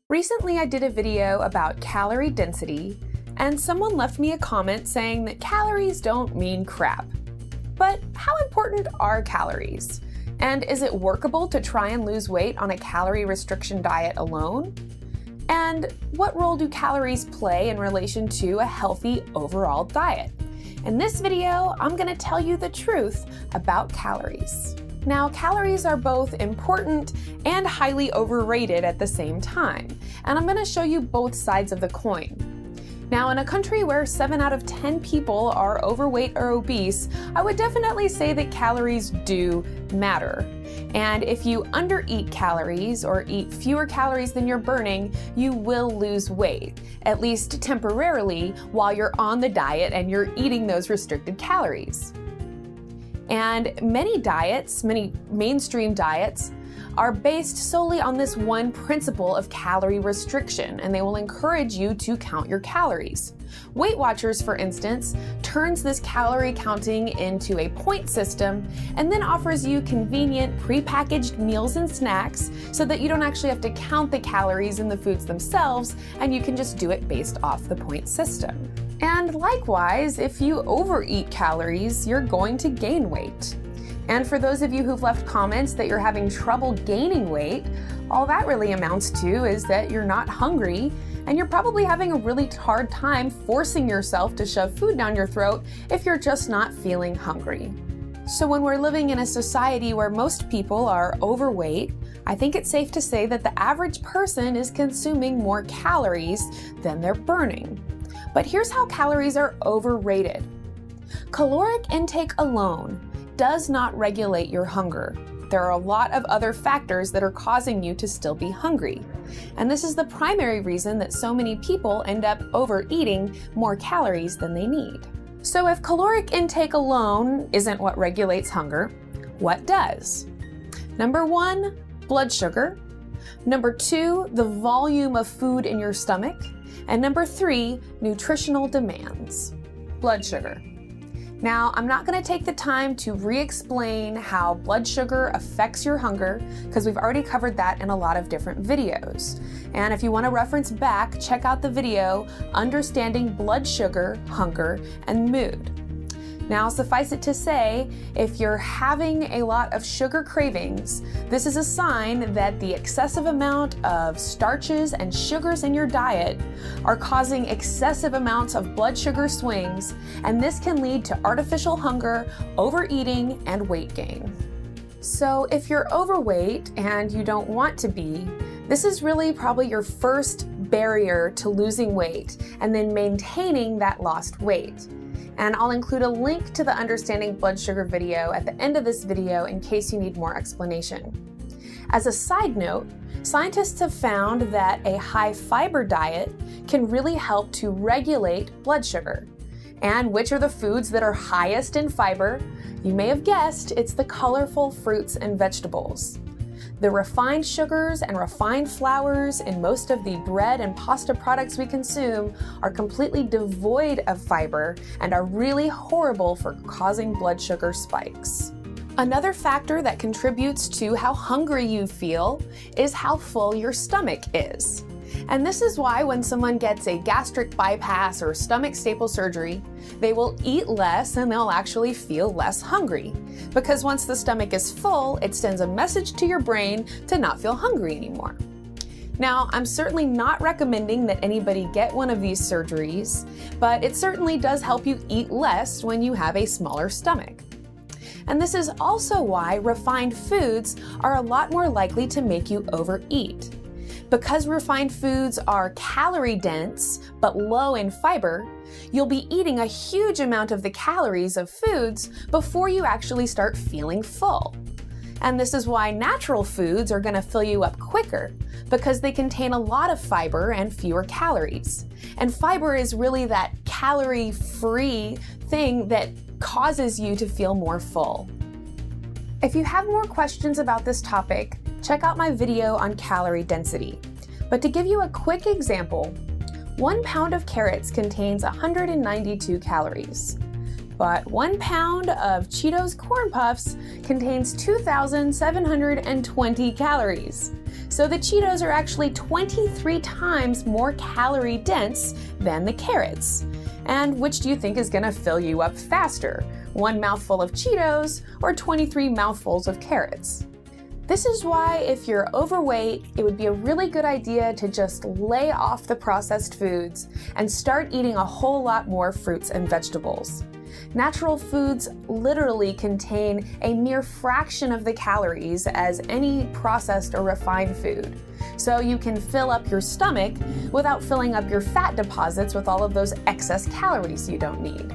Recently, I did a video about calorie density, and someone left me a comment saying that calories don't mean crap. But how important are calories? And is it workable to try and lose weight on a calorie restriction diet alone? And what role do calories play in relation to a healthy overall diet? In this video, I'm going to tell you the truth about calories. Now, calories are both important and highly overrated at the same time, and I'm going to show you both sides of the coin. Now, in a country where 7 out of 10 people are overweight or obese, I would definitely say that calories do matter. And if you undereat calories or eat fewer calories than you're burning, you will lose weight, at least temporarily, while you're on the diet and you're eating those restricted calories. And many diets, many mainstream diets, are based solely on this one principle of calorie restriction, and they will encourage you to count your calories. Weight Watchers, for instance, turns this calorie counting into a point system and then offers you convenient prepackaged meals and snacks so that you don't actually have to count the calories in the foods themselves, and you can just do it based off the point system. And likewise, if you overeat calories, you're going to gain weight. And for those of you who've left comments that you're having trouble gaining weight, all that really amounts to is that you're not hungry, and you're probably having a really hard time forcing yourself to shove food down your throat if you're just not feeling hungry. So when we're living in a society where most people are overweight, I think it's safe to say that the average person is consuming more calories than they're burning. But here's how calories are overrated. Caloric intake alone does not regulate your hunger. There are a lot of other factors that are causing you to still be hungry. And this is the primary reason that so many people end up overeating more calories than they need. So if caloric intake alone isn't what regulates hunger, what does? Number 1, blood sugar. Number 2, the volume of food in your stomach. And number 3, nutritional demands. Blood sugar. Now, I'm not going to take the time to re-explain how blood sugar affects your hunger, because we've already covered that in a lot of different videos. And if you want to reference back, check out the video, Understanding Blood Sugar, Hunger, and Mood. Now, suffice it to say, if you're having a lot of sugar cravings, this is a sign that the excessive amount of starches and sugars in your diet are causing excessive amounts of blood sugar swings, and this can lead to artificial hunger, overeating, and weight gain. So if you're overweight and you don't want to be, this is really probably your first barrier to losing weight and then maintaining that lost weight. And I'll include a link to the Understanding Blood Sugar video at the end of this video in case you need more explanation. As a side note, scientists have found that a high fiber diet can really help to regulate blood sugar. And which are the foods that are highest in fiber? You may have guessed, it's the colorful fruits and vegetables. The refined sugars and refined flours in most of the bread and pasta products we consume are completely devoid of fiber and are really horrible for causing blood sugar spikes. Another factor that contributes to how hungry you feel is how full your stomach is. And this is why when someone gets a gastric bypass or stomach staple surgery, they will eat less and they'll actually feel less hungry. Because once the stomach is full, it sends a message to your brain to not feel hungry anymore. Now, I'm certainly not recommending that anybody get one of these surgeries, but it certainly does help you eat less when you have a smaller stomach. And this is also why refined foods are a lot more likely to make you overeat. Because refined foods are calorie dense but low in fiber, you'll be eating a huge amount of the calories of foods before you actually start feeling full. And this is why natural foods are going to fill you up quicker, because they contain a lot of fiber and fewer calories. And fiber is really that calorie-free thing that causes you to feel more full. If you have more questions about this topic, check out my video on calorie density. But to give you a quick example, 1 pound of carrots contains 192 calories. But 1 pound of Cheetos Corn Puffs contains 2,720 calories. So the Cheetos are actually 23 times more calorie dense than the carrots. And which do you think is gonna fill you up faster? One mouthful of Cheetos or 23 mouthfuls of carrots? This is why if you're overweight, it would be a really good idea to just lay off the processed foods and start eating a whole lot more fruits and vegetables. Natural foods literally contain a mere fraction of the calories as any processed or refined food. So you can fill up your stomach without filling up your fat deposits with all of those excess calories you don't need.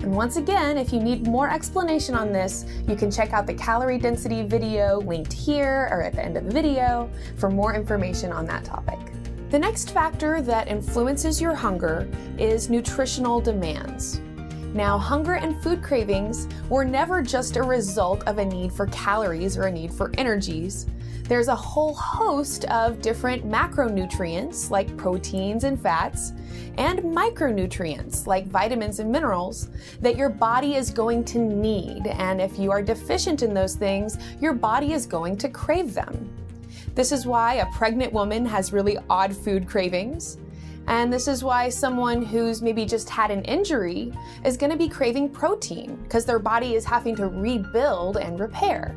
And once again, if you need more explanation on this, you can check out the calorie density video linked here or at the end of the video for more information on that topic. The next factor that influences your hunger is nutritional demands. Now, hunger and food cravings were never just a result of a need for calories or a need for energies. There's a whole host of different macronutrients like proteins and fats, and micronutrients like vitamins and minerals that your body is going to need. And if you are deficient in those things, your body is going to crave them. This is why a pregnant woman has really odd food cravings. And this is why someone who's maybe just had an injury is going to be craving protein because their body is having to rebuild and repair.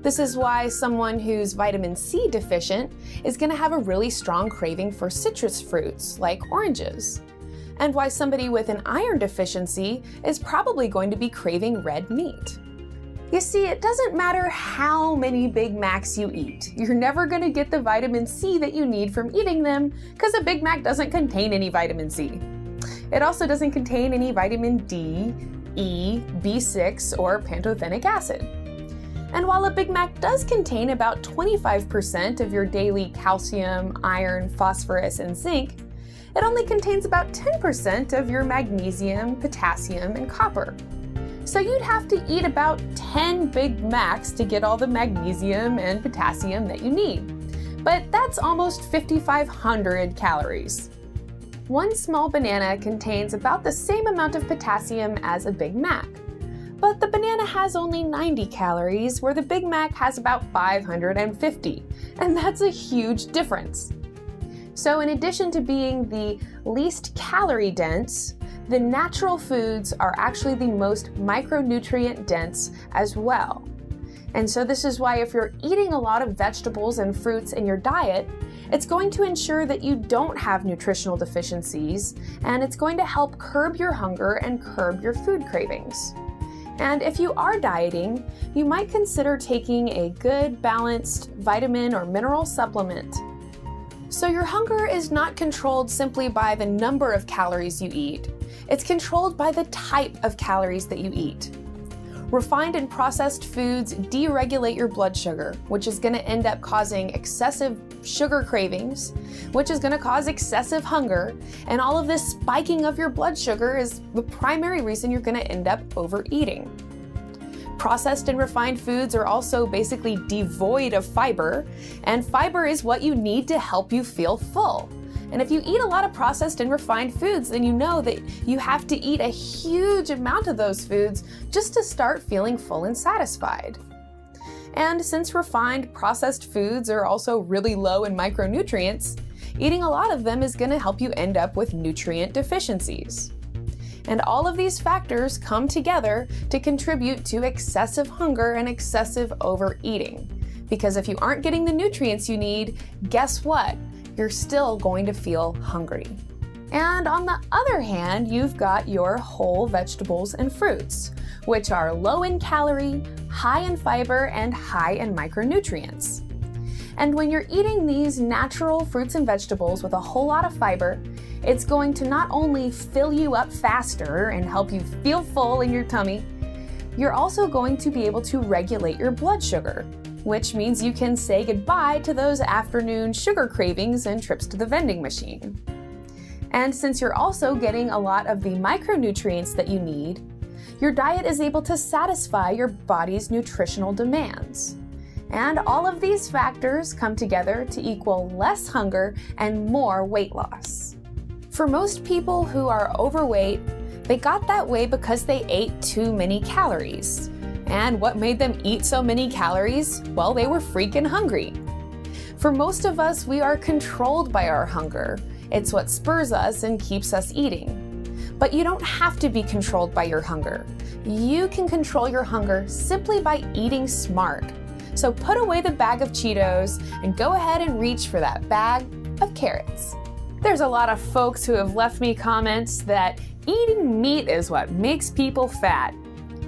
This is why someone who's vitamin C deficient is going to have a really strong craving for citrus fruits like oranges. And why somebody with an iron deficiency is probably going to be craving red meat. You see, it doesn't matter how many Big Macs you eat. You're never going to get the vitamin C that you need from eating them because a Big Mac doesn't contain any vitamin C. It also doesn't contain any vitamin D, E, B6, or pantothenic acid. And while a Big Mac does contain about 25% of your daily calcium, iron, phosphorus, and zinc, it only contains about 10% of your magnesium, potassium, and copper. So you'd have to eat about 10 Big Macs to get all the magnesium and potassium that you need. But that's almost 5,500 calories. One small banana contains about the same amount of potassium as a Big Mac. But the banana has only 90 calories, where the Big Mac has about 550, and that's a huge difference. So in addition to being the least calorie dense, the natural foods are actually the most micronutrient dense as well. And so this is why if you're eating a lot of vegetables and fruits in your diet, it's going to ensure that you don't have nutritional deficiencies, and it's going to help curb your hunger and curb your food cravings. And if you are dieting, you might consider taking a good, balanced vitamin or mineral supplement. So your hunger is not controlled simply by the number of calories you eat. It's controlled by the type of calories that you eat. Refined and processed foods deregulate your blood sugar, which is going to end up causing excessive sugar cravings, which is going to cause excessive hunger, and all of this spiking of your blood sugar is the primary reason you're going to end up overeating. Processed and refined foods are also basically devoid of fiber, and fiber is what you need to help you feel full. And if you eat a lot of processed and refined foods, then you know that you have to eat a huge amount of those foods just to start feeling full and satisfied. And since refined processed foods are also really low in micronutrients, eating a lot of them is going to help you end up with nutrient deficiencies. And all of these factors come together to contribute to excessive hunger and excessive overeating. Because if you aren't getting the nutrients you need, guess what? You're still going to feel hungry. And on the other hand, you've got your whole vegetables and fruits, which are low in calorie, high in fiber, and high in micronutrients. And when you're eating these natural fruits and vegetables with a whole lot of fiber, it's going to not only fill you up faster and help you feel full in your tummy, you're also going to be able to regulate your blood sugar, which means you can say goodbye to those afternoon sugar cravings and trips to the vending machine. And since you're also getting a lot of the micronutrients that you need, your diet is able to satisfy your body's nutritional demands. And all of these factors come together to equal less hunger and more weight loss. For most people who are overweight, they got that way because they ate too many calories. And what made them eat so many calories? Well, they were freaking hungry. For most of us, we are controlled by our hunger. It's what spurs us and keeps us eating. But you don't have to be controlled by your hunger. You can control your hunger simply by eating smart. So put away the bag of Cheetos and go ahead and reach for that bag of carrots. There's a lot of folks who have left me comments that eating meat is what makes people fat.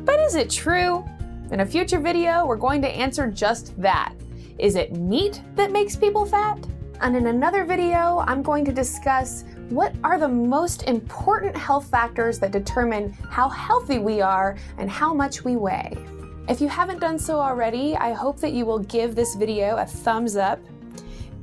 But is it true? In a future video, we're going to answer just that. Is it meat that makes people fat? And in another video, I'm going to discuss what are the most important health factors that determine how healthy we are and how much we weigh. If you haven't done so already, I hope that you will give this video a thumbs up.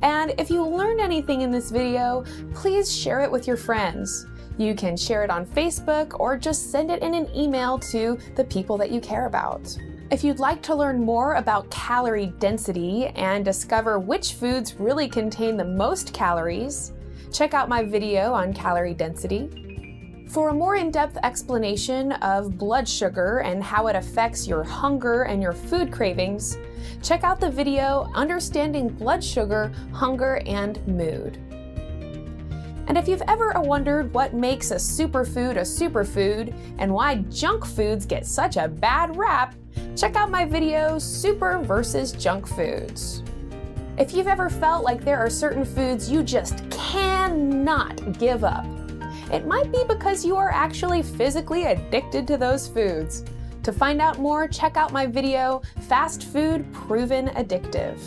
And if you learned anything in this video, please share it with your friends. You can share it on Facebook or just send it in an email to the people that you care about. If you'd like to learn more about calorie density and discover which foods really contain the most calories, check out my video on calorie density. For a more in-depth explanation of blood sugar and how it affects your hunger and your food cravings, check out the video Understanding Blood Sugar, Hunger, and Mood. And if you've ever wondered what makes a superfood and why junk foods get such a bad rap, check out my video Super versus Junk Foods. If you've ever felt like there are certain foods you just cannot give up, it might be because you are actually physically addicted to those foods. To find out more, check out my video Fast Food Proven Addictive.